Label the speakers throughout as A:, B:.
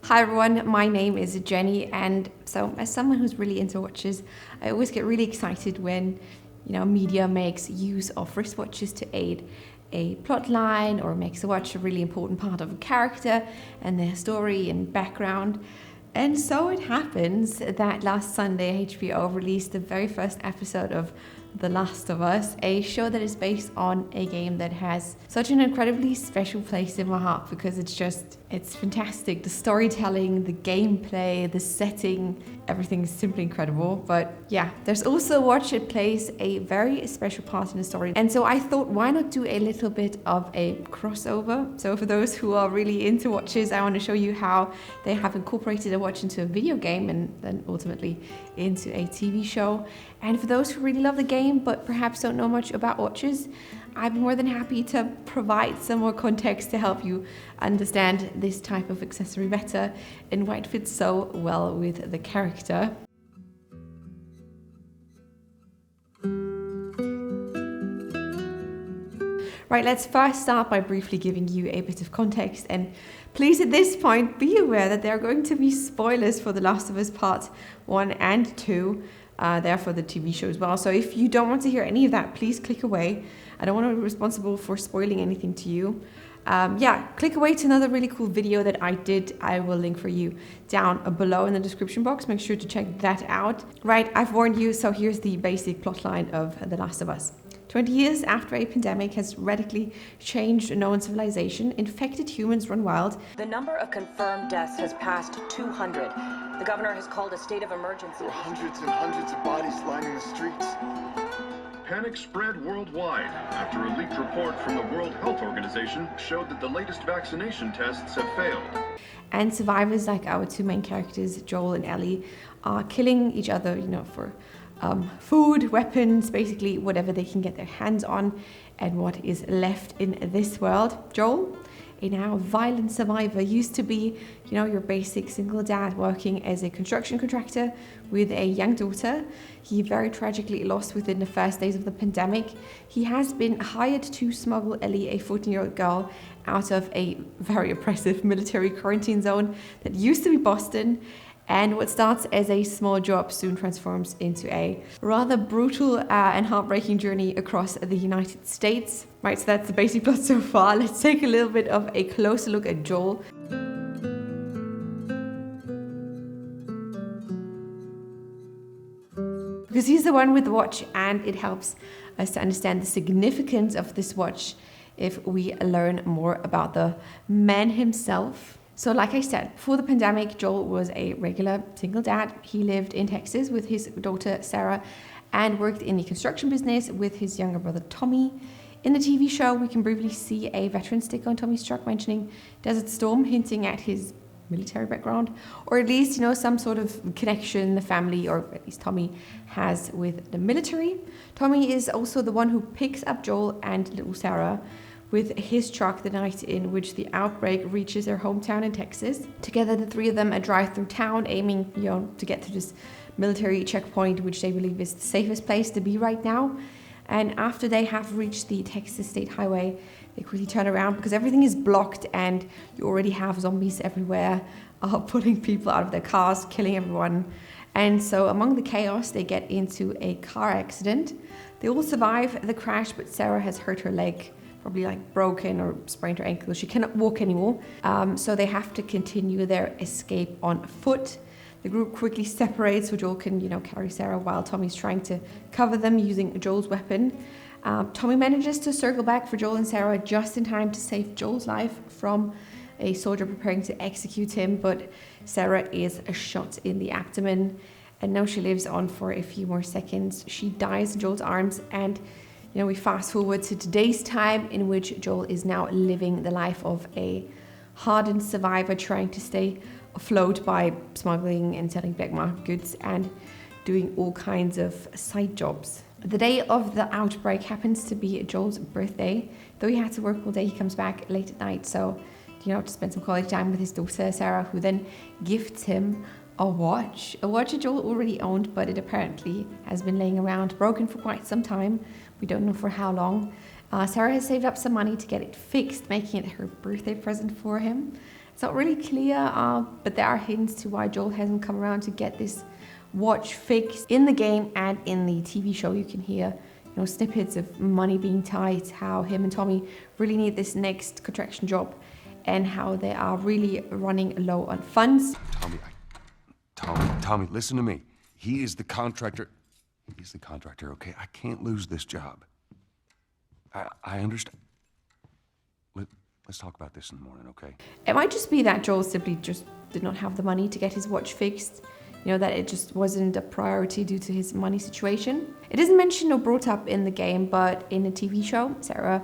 A: Hi everyone, my name is Jenny, and so as someone who's really into watches, I always get really excited when media makes use of wristwatches to aid a plot line or makes a watch a really important part of a character and their story and background. And so it happens that last Sunday HBO released the very first episode of The Last of Us, a show that is based on a game that has such an incredibly special place in my heart because it's fantastic. The storytelling, the gameplay, the setting, everything is simply incredible. But yeah, there's also a watch that plays a very special part in the story. And so I thought, why not do a little bit of a crossover? So for those who are really into watches, I want to show you how they have incorporated a watch into a video game and then ultimately into a TV show. And for those who really love the game but perhaps don't know much about watches, I'd be more than happy to provide some more context to help you understand this type of accessory better and why it fits so well with the character. Right, let's first start by briefly giving you a bit of context, and please at this point be aware that there are going to be spoilers for The Last of Us Part 1 and 2. There for the TV show as well. So if you don't want to hear any of that, please click away. I don't want to be responsible for spoiling anything to you. Click away to another really cool video that I did. I will link for you down below in the description box. Make sure to check that out. Right, I've warned you, so here's the basic plotline of The Last of Us. 20 years after a pandemic has radically changed known civilization, infected humans run wild.
B: The number of confirmed deaths has passed 200. The governor has called a state of emergency.
C: There are hundreds and hundreds of bodies lining the streets.
D: Panic spread worldwide after a leaked report from the World Health Organization showed that the latest vaccination tests have failed.
A: And survivors like our two main characters, Joel and Ellie, are killing each other, for food, weapons, basically whatever they can get their hands on and what is left in this world. Joel, a now violent survivor, used to be, your basic single dad working as a construction contractor with a young daughter. He very tragically lost within the first days of the pandemic. He has been hired to smuggle Ellie, a 14-year-old girl, out of a very oppressive military quarantine zone that used to be Boston. And what starts as a small job soon transforms into a rather brutal and heartbreaking journey across the United States. Right, so that's the basic plot so far. Let's take a little bit of a closer look at Joel. Because he's the one with the watch, and it helps us to understand the significance of this watch if we learn more about the man himself. So like I said, before the pandemic, Joel was a regular single dad. He lived in Texas with his daughter, Sarah, and worked in the construction business with his younger brother, Tommy. In the TV show, we can briefly see a veteran sticker on Tommy's truck mentioning Desert Storm, hinting at his military background, or at least, some sort of connection the family, or at least Tommy, has with the military. Tommy is also the one who picks up Joel and little Sarah with his truck the night in which the outbreak reaches their hometown in Texas. Together, the three of them drive through town, aiming, to get to this military checkpoint, which they believe is the safest place to be right now. And after they have reached the Texas State Highway, they quickly turn around because everything is blocked and you already have zombies everywhere, pulling people out of their cars, killing everyone. And so among the chaos, they get into a car accident. They all survive the crash, but Sarah has hurt her leg, probably broken or sprained her ankle. She cannot walk anymore. So they have to continue their escape on foot. The group quickly separates so Joel can, carry Sarah while Tommy's trying to cover them using Joel's weapon. Tommy manages to circle back for Joel and Sarah just in time to save Joel's life from a soldier preparing to execute him, but Sarah is shot in the abdomen, and now she lives on for a few more seconds. She dies in Joel's arms, and we fast forward to today's time in which Joel is now living the life of a hardened survivor trying to stay afloat by smuggling and selling black market goods and doing all kinds of side jobs. The day of the outbreak happens to be Joel's birthday. Though he had to work all day, he comes back late at night, so to spend some quality time with his daughter, Sarah, who then gifts him a watch that Joel already owned, but it apparently has been laying around broken for quite some time. We don't know for how long. Sarah has saved up some money to get it fixed, making it her birthday present for him. It's not really clear, but there are hints to why Joel hasn't come around to get this watch fixed. In the game and in the TV show, you can hear snippets of money being tight, how him and Tommy really need this next contraction job, and how they are really running low on funds.
E: Tommy, listen to me. He is the contractor. He's the contractor, okay? I can't lose this job. I understand. Let's talk about this in the morning, okay?
A: It might just be that Joel simply just did not have the money to get his watch fixed. That it just wasn't a priority due to his money situation. It isn't mentioned or brought up in the game, but in a TV show, Sarah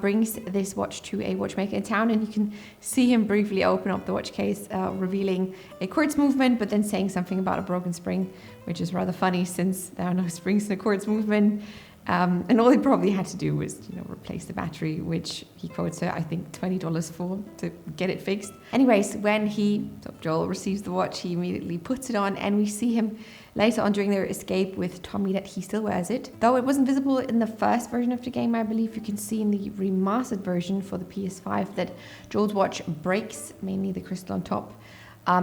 A: brings this watch to a watchmaker in town, and you can see him briefly open up the watch case, revealing a quartz movement, but then saying something about a broken spring, which is rather funny since there are no springs in the quartz movement. And all he probably had to do was, replace the battery, which he quotes her, I think, $20 for to get it fixed. Anyways, when Joel receives the watch, he immediately puts it on, and we see him later on during their escape with Tommy that he still wears it. Though it wasn't visible in the first version of the game, I believe you can see in the remastered version for the PS5 that Joel's watch breaks, mainly the crystal on top,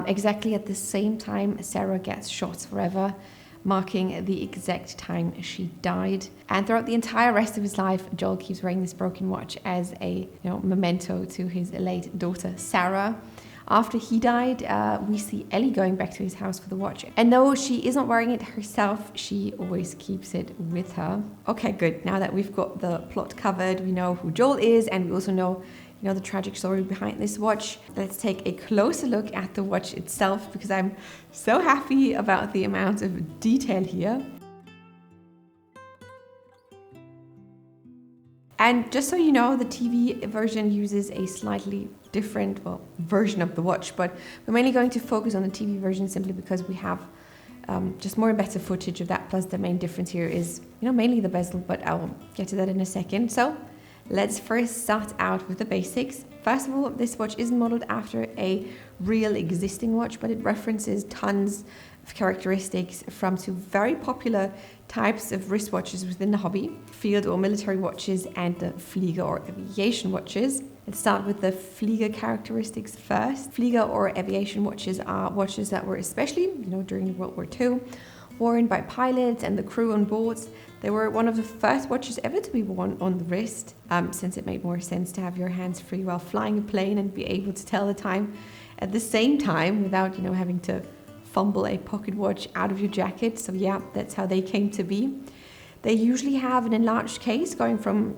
A: exactly at the same time Sarah gets shot forever, marking the exact time she died. And throughout the entire rest of his life, Joel keeps wearing this broken watch as a memento to his late daughter, Sarah. After he died, we see Ellie going back to his house for the watch. And though she is not wearing it herself, she always keeps it with her. Okay, good. Now that we've got the plot covered, we know who Joel is, and we also know the tragic story behind this watch. Let's take a closer look at the watch itself, because I'm so happy about the amount of detail here. And just so you know, the TV version uses a slightly different version of the watch, but we're mainly going to focus on the TV version simply because we have just more and better footage of that. Plus the main difference here is mainly the bezel, but I'll get to that in a second. So let's first start out with the basics. First of all, this watch isn't modeled after a real existing watch, but it references tons of characteristics from two very popular types of wristwatches within the hobby: field or military watches and the flieger or aviation watches. Let's start with the flieger characteristics first. Flieger or aviation watches are watches that were especially, during World War II, worn by pilots and the crew on boards. They were one of the first watches ever to be worn on the wrist, since it made more sense to have your hands free while flying a plane and be able to tell the time at the same time without, having to fumble a pocket watch out of your jacket. So yeah, that's how they came to be. They usually have an enlarged case going from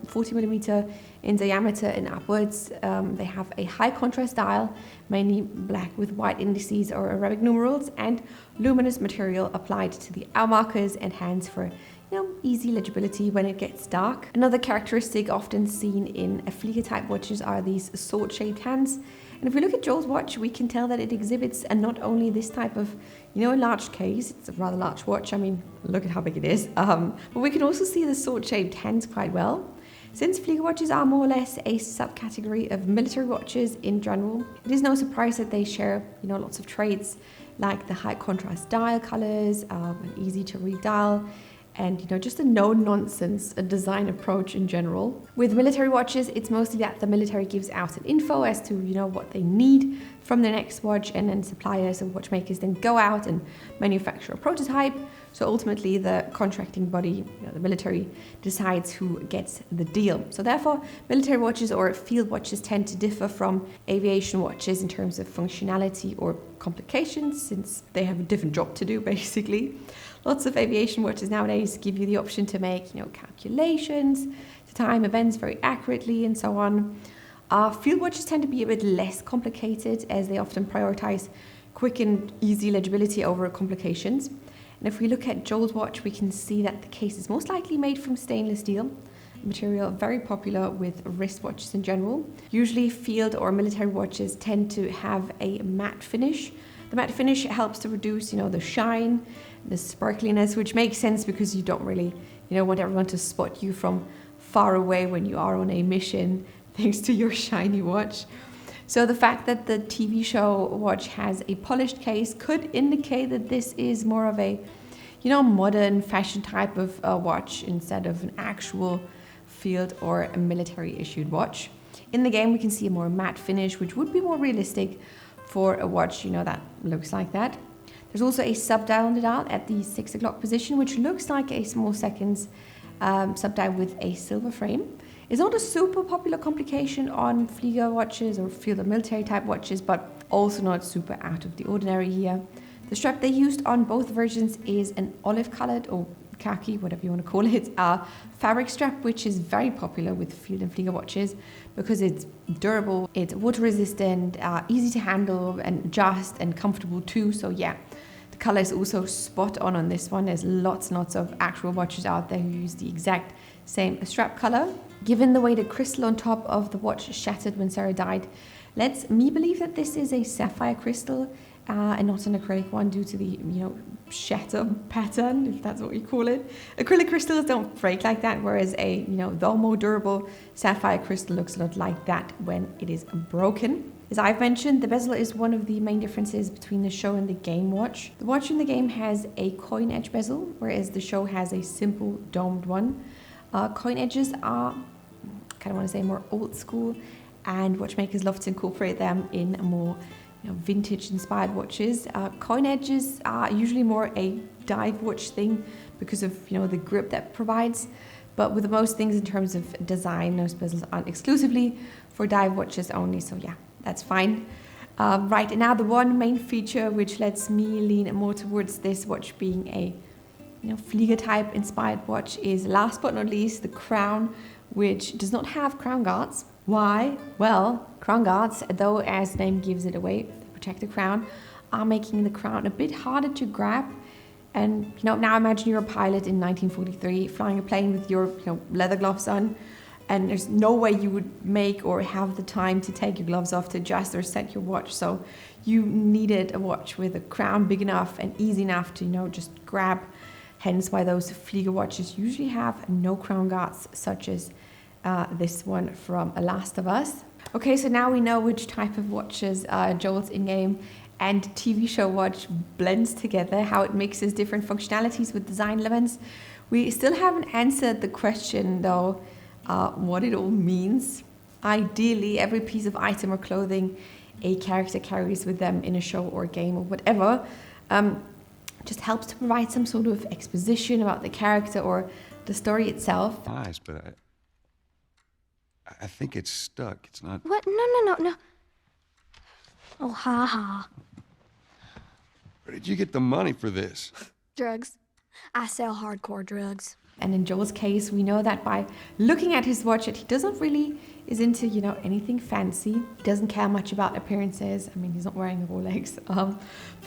A: 40 millimeter in diameter and upwards. They have a high contrast dial, mainly black with white indices or Arabic numerals, and luminous material applied to the hour markers and hands for easy legibility when it gets dark. Another characteristic often seen in a flieger type watches are these sword-shaped hands. And if we look at Joel's watch, we can tell that it exhibits not only this type of, enlarged case. It's a rather large watch. I mean, look at how big it is. But we can also see the sword-shaped hands quite well. Since flieger watches are more or less a subcategory of military watches in general, it is no surprise that they share, lots of traits like the high contrast dial colors, an easy to read dial, and just a no-nonsense design approach in general. With military watches, it's mostly that the military gives out an info as to what they need from their next watch, and then suppliers and watchmakers then go out and manufacture a prototype. So ultimately the contracting body, the military, decides who gets the deal. So therefore, military watches or field watches tend to differ from aviation watches in terms of functionality or complications, since they have a different job to do basically. Lots of aviation watches nowadays give you the option to make, calculations, to time events very accurately, and so on. Field watches tend to be a bit less complicated, as they often prioritize quick and easy legibility over complications. And if we look at Joel's watch, we can see that the case is most likely made from stainless steel, a material very popular with wristwatches in general. Usually field or military watches tend to have a matte finish. The matte finish helps to reduce, the shine, the sparkliness, which makes sense because you don't really, want everyone to spot you from far away when you are on a mission, thanks to your shiny watch. So the fact that the TV show watch has a polished case could indicate that this is more of a, modern fashion type of watch instead of an actual field or a military issued watch. In the game, we can see a more matte finish, which would be more realistic for a watch, you know, that looks like that. There's also a sub-dial on the dial at the 6 o'clock position, which looks like a small seconds sub-dial with a silver frame. It's not a super popular complication on Flieger watches or field or military type watches, but also not super out of the ordinary here. The strap they used on both versions is an olive colored or khaki, whatever you want to call it, fabric strap, which is very popular with field and Flieger watches because it's durable, it's water resistant, easy to handle and adjust and comfortable too. So yeah, the color is also spot on this one. There's lots and lots of actual watches out there who use the exact same strap color. Given the way the crystal on top of the watch shattered when Sarah died, lets me believe that this is a sapphire crystal and not an acrylic one due to the, you know, shatter pattern, if that's what you call it. Acrylic crystals don't break like that, whereas a, you know, the more durable sapphire crystal looks a lot like that when it is broken. As I've mentioned, the bezel is one of the main differences between the show and the game watch. The watch in the game has a coin edge bezel, whereas the show has a simple domed one. Coin edges are, I kind of want to say, more old school, and watchmakers love to incorporate them in a more, you know, vintage inspired watches. Coin edges are usually more a dive watch thing because of, you know, the grip that provides. But with most things in terms of design, those bezels aren't exclusively for dive watches only. So yeah, that's fine. Right, and now the one main feature which lets me lean more towards this watch being a, you know, Flieger type inspired watch is, last but not least, the crown, which does not have crown guards. Why? Well, crown guards, though as the name gives it away, they protect the crown, are making the crown a bit harder to grab. And, you know, now imagine you're a pilot in 1943 flying a plane with your, you know, leather gloves on, and there's no way you would make or have the time to take your gloves off to adjust or set your watch. So you needed a watch with a crown big enough and easy enough to, you know, just grab. Hence why those Flieger watches usually have no crown guards, such as this one from Last of Us. Okay, so now we know which type of watches Joel's in-game and TV show watch blends together, how it mixes different functionalities with design elements. We still haven't answered the question though, what it all means. Ideally, every piece of item or clothing a character carries with them in a show or game or whatever just helps to provide some sort of exposition about the character or the story itself.
E: Nice, but I think it's stuck. It's not.
F: What? No. Oh, ha ha.
E: Where did you get the money for this?
F: Drugs. I sell hardcore drugs.
A: And in Joel's case, we know that by looking at his watch that he doesn't really is into, you know, anything fancy. He doesn't care much about appearances. I mean, he's not wearing a Rolex,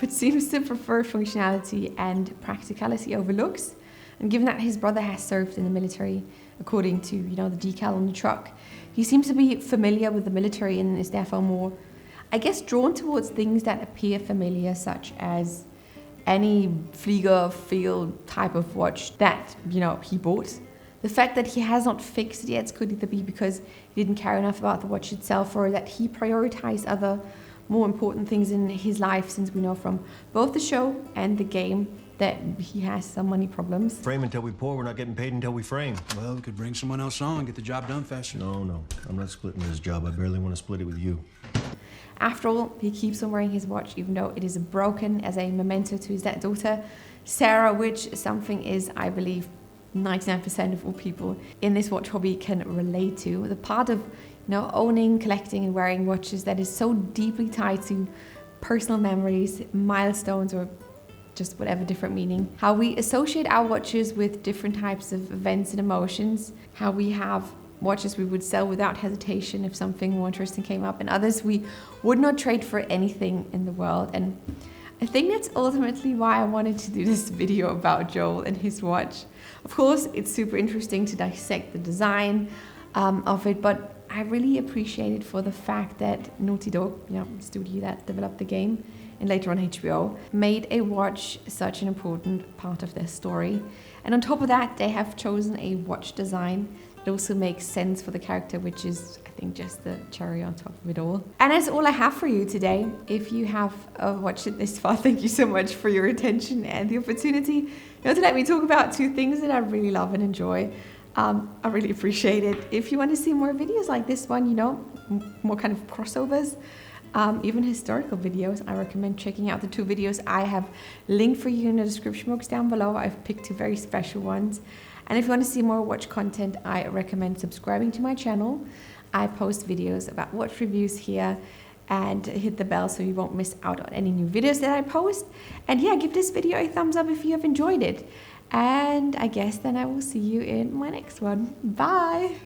A: but seems to prefer functionality and practicality over looks. And given that his brother has served in the military, according to, you know, the decal on the truck, he seems to be familiar with the military and is therefore more, I guess, drawn towards things that appear familiar, such as any Flieger field type of watch that, you know, he bought. The fact that he has not fixed it yet could either be because he didn't care enough about the watch itself, or that he prioritized other more important things in his life, since we know from both the show and the game that he has some money problems.
G: Frame until we pour, we're not getting paid until we frame.
H: Well, we could bring someone else on, get the job done faster.
G: No, I'm not splitting this job. I barely want to split it with you.
A: After all, he keeps on wearing his watch, even though it is broken, as a memento to his dead daughter, Sarah, which something is, I believe, 99% of all people in this watch hobby can relate to. The part of, you know, owning, collecting and wearing watches that is so deeply tied to personal memories, milestones, or just whatever different meaning. How we associate our watches with different types of events and emotions. How we have watches we would sell without hesitation if something more interesting came up, and others we would not trade for anything in the world. And I think that's ultimately why I wanted to do this video about Joel and his watch. Of course, it's super interesting to dissect the design of it, but I really appreciate it for the fact that Naughty Dog, you know, the studio that developed the game and later on HBO, made a watch such an important part of their story. And on top of that, they have chosen a watch design that also makes sense for the character, which is, I think, just the cherry on top of it all. And that's all I have for you today. If you have watched it this far, thank you so much for your attention and the opportunity, you know, to let me talk about two things that I really love and enjoy. I really appreciate it. If you want to see more videos like this one, you know, more kind of crossovers, even historical videos, I recommend checking out the 2 videos I have linked for you in the description box down below. I've picked 2 very special ones. And if you want to see more watch content, I recommend subscribing to my channel. I post videos about watch reviews here, and hit the bell so you won't miss out on any new videos that I post. And yeah, give this video a thumbs up if you have enjoyed it. And I guess then I will see you in my next one. Bye!